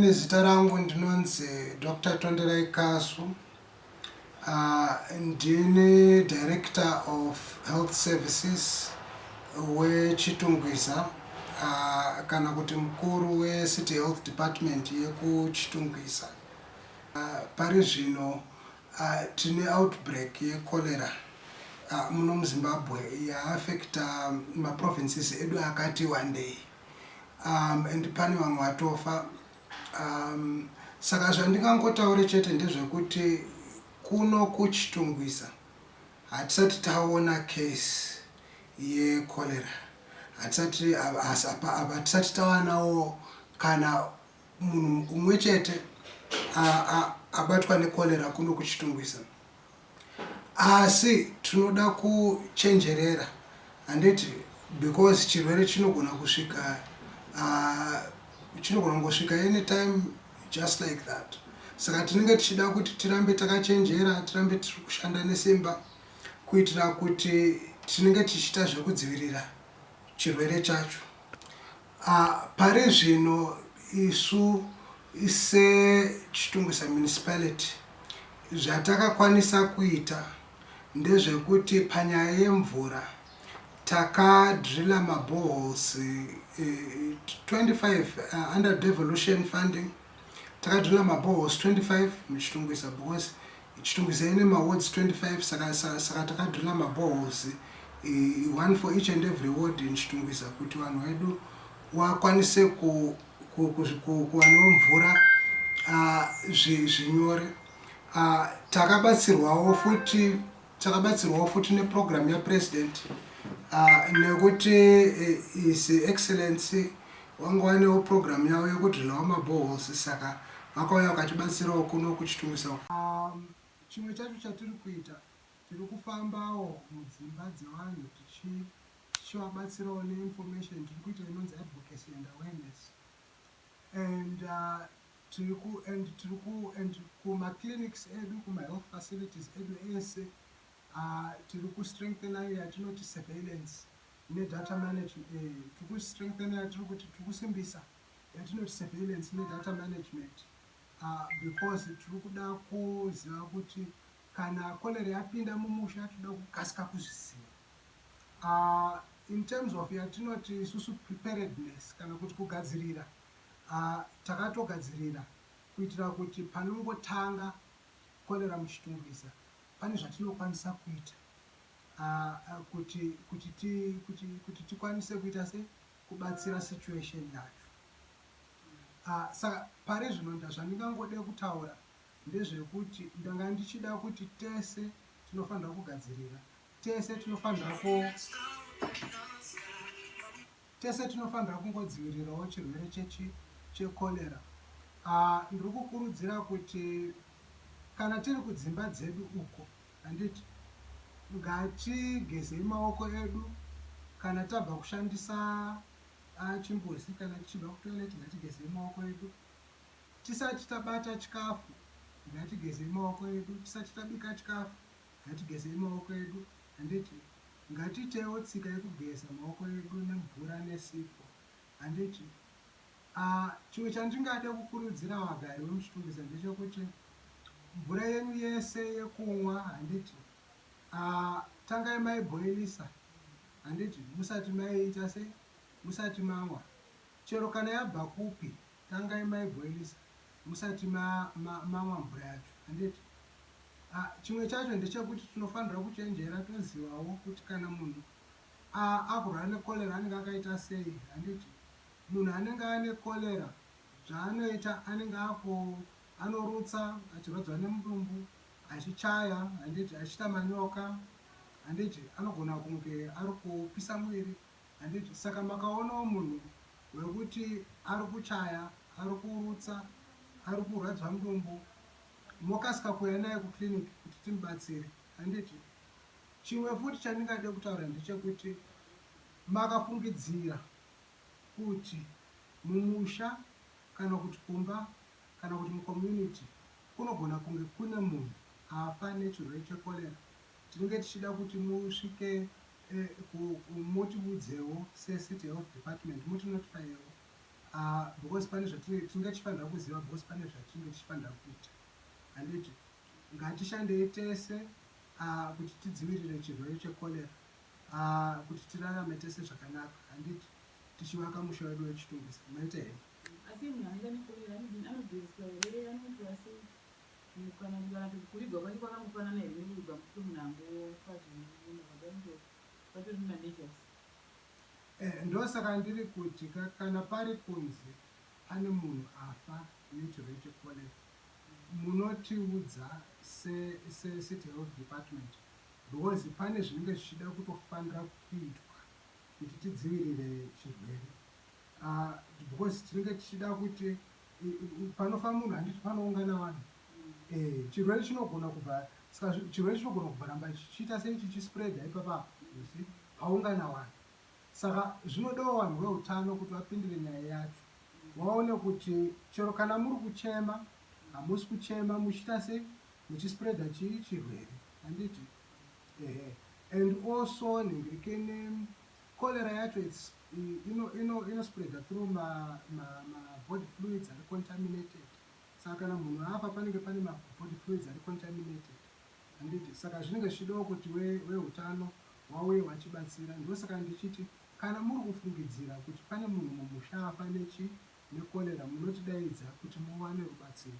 Zita rangu ndinonzi Dr. Tonderai Kasu. Ndini Director of Health Services weChitungwiza, kana kuti mukuru weCity Health Department yekuChitungwiza. Pari zvino tine outbreak yecholera muno muZimbabwe yaafekta maprovinces edu akati wandei, and pane vamwe vatofa. Saka zvandingangotaura chete ndezvekuti kuno kuChitungwiza hatisati taona case yecholera, hatisati tawanawo kana munhu umwe chete abatwa necholera kuno kuChitungwiza. Asi tinoda kuchenjerera, handiti, because chirwere chinogona kusvika chinogona anytime, just like that. Saka tinenge tichida kuti tirambe takachenjera, tirambe tiri kushanda nesimba kuitira kuti tinenge tichita zvekudzivirira chirwere chacho. Pari zvino isu seChitungwiza municipality zvatakakwanisa kuita ndezvekuti panyaya yemvura takadrilla maboreholes 25 under devolution funding. Takadrilla maboreholes 25 muChitungwiza because Chitungwiza ine mawards 25, saka takadrilla maboreholes one for each and every ward in Chitungwiza kuti vanhu vedu vakwanise kuwanawo mvura zvinyore. Takabatsirwawo futi neprogram yapresident nekuti His Excellency wangowanewo program yavo yekudrillawo maboreholes, saka vakauya vakatibatsirawo kuno kuChitungwiza. Chimwe chacho chatiri kuita, tiri kufambawo mudzimba dzevanhu tichivabatsirawo neinformation. Tiri kuita inonzi advocacy and awareness, and kumaclinics edu, kuma-health facilities edu ese tiri kustrengthena yatinoti surveillance nedata management. Tiri kustrengthena tiri kusimbisa yatinoti surveillance nedata management, because tiri kuda kuziva kuti kana cholera yapinda mumusha toda kukasika kuzviziva. In terms of yatinoti isusu preparedness kana kuti kugadzirira, takatogadzirira kuitira kuti panongotanga cholera muChitungwiza pane zvatinokwanisa kuita kuti tikwanise kuita kubatsira situation yacho. Saka pari zvino zvandingangode kutaura ndezvekuti ndanga ndichida kuti tese tinofanira kugadzirira, tese tinofanira kungodzivirirawo chirwere checholera. Ndiri kukurudzira kuti kana tiri kudzimba dzedu uko, handiti, ngatigezei maoko edu kana tabva kushandisa chimbuzi, kana tichibva kutoilet ngatigezei maoko edu. Tisati tabata chikafu ngatigezei maoko edu. Tisati tabika chikafu ngatigezei maoko edu, handiti. Ngatiitewo tsika yekugeza maoko edu nemvura nesipo, handiti. Chimwe chandingade kukurudzira vagari vemuChitungwiza ndechekuti mvura yenyu yese yekumwa, handiti, tangai maibhoilisa, handiti, musati maiita musati mamwa. Chero kana yabva kupi, tangai maibhoilisa musati mamwa mvura yacho, handiti. Chimwe chacho ndechekuti tinofanira kuchenjera, tozivawo kuti kana munhu akurwara necholera anenge akaita sei, handiti. Munhu anenge ane cholera zvaanoita anenge anorutsa, achirwadzwa nemudumbu, achichaya, handiti, achiita manyoka, handiti, anogona kunge ari kupisa mwiri, handiti. Saka makaonawo munhu wekuti ari kuchaya, ari kurutsa, ari kurwadzwa mudumbu, mokasika kuuya naye kuclinic kuti timubatsire, handiti. Chimwe futi chandingade kutaura ndechekuti makafungidzira kuti mumusha kana kuti kumba kana kuti mucommunity kunogona kunge kune munhu afa nechirwere checholera, tinenge tichida kuti musvike mutiudzewo seCity Health Department, mutinotifaiwo because pane zvatinenge tichifanira kuziva, because pane zvatinenge tichifanira kuita. Handiti ngatishandei tese kuti tidzivirire chirwere checholera, kuti tirarame tese zvakanaka. Handiti tichivaka musha wedu weChitungwiza. Maita here? Asi munhu anoita necholera anodziviriswa here? Anoitwa sei? Kana kurigwa kwacho kwakamufanana here nekurigwa muti munhu angofa zvinhu patori nameasures? Ndosaka ndiri kuti kana pari kunzi pane munhu afa nechirwere checholera, munotiudza secity health department, because pane zvinenge zvichida kutofanira kuitwa kuti tidzivirire chirwere. Because tinenge tichida kuti panofa munhu, handiti panoungana vanhu. Chirwere chinogona kubva, saka chirwere chinogona kubva ramba chichiita sei chichispreada ipapapo, paungana vanhu. Saka zvinodawo vanhu veutano kuti vapindire nyaya yacho, vaone kuti chero kana muri kuchema, hamusi kuchema muchiita sei, muchispreada chirwere. Handiti and also nhengerekene cholera yacho inospreada through body fluids are contaminated. Saka kana munhu afa panenge pane body fluids are contaminated. Handiti saka zvinenge zvichidawo kuti veutano vauye vachibatsira. Ndosaka ndichiti kana muri kufungidzira kuti pane munhu mumusha afa necholera, munotidaidza kuti muwane rubatsiro.